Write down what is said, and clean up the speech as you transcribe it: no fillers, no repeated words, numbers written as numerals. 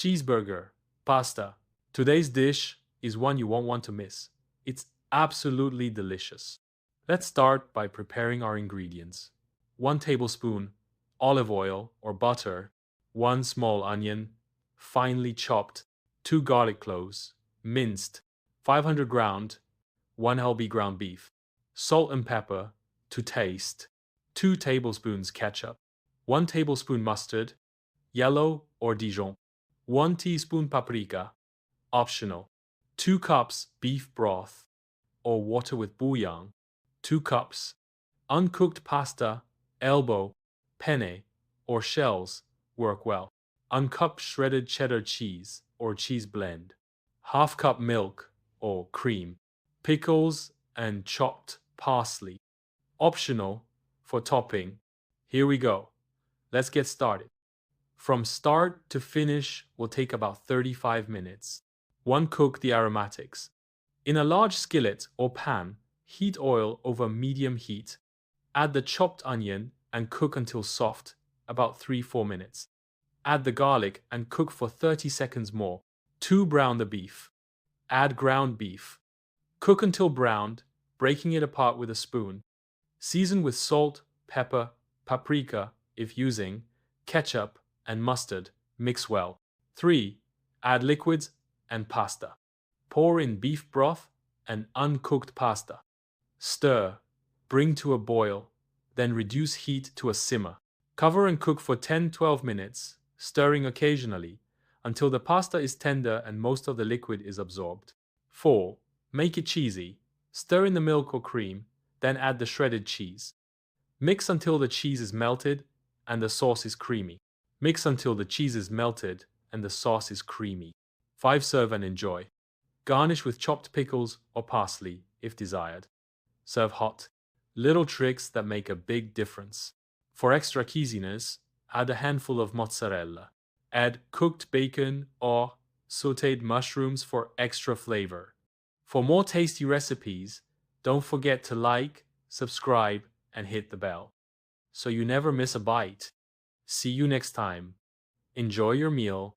Cheeseburger Pasta. Today's dish is one you won't want to miss. It's absolutely delicious. Let's start by preparing our ingredients. 1 tablespoon olive oil or butter, 1 small onion, finely chopped, 2 garlic cloves, minced, 500 ground, 1 lb ground beef, salt and pepper to taste, 2 tablespoons ketchup, 1 tablespoon mustard, yellow or Dijon, 1 teaspoon paprika, optional, 2 cups beef broth or water with bouillon, 2 cups, uncooked pasta, elbow, penne, or shells work well, uncupped shredded cheddar cheese or cheese blend, half cup milk or cream, pickles and chopped parsley, optional for topping. Here we go. Let's get started. From start to finish will take about 35 minutes. 1. Cook the aromatics. In a large skillet or pan, heat oil over medium heat. Add the chopped onion and cook until soft, about 3-4 minutes. Add the garlic and cook for 30 seconds more. 2. Brown the beef. Add ground beef. Cook until browned, breaking it apart with a spoon. Season with salt, pepper, paprika if using, ketchup, and mustard. Mix well. 3. Add liquids and pasta. Pour in beef broth and uncooked pasta. Stir, bring to a boil, then reduce heat to a simmer. Cover and cook for 10-12 minutes, stirring occasionally, until the pasta is tender and most of the liquid is absorbed. 4. Make it cheesy. Stir in the milk or cream, then add the shredded cheese. Mix until the cheese is melted and the sauce is creamy. Mix until the cheese is melted and the sauce is creamy. 5. Serve and enjoy. Garnish with chopped pickles or parsley if desired. Serve hot. Little tricks that make a big difference. For extra cheesiness, add a handful of mozzarella. Add cooked bacon or sautéed mushrooms for extra flavor. For more tasty recipes, don't forget to like, subscribe, and hit the bell, so you never miss a bite. See you next time. Enjoy your meal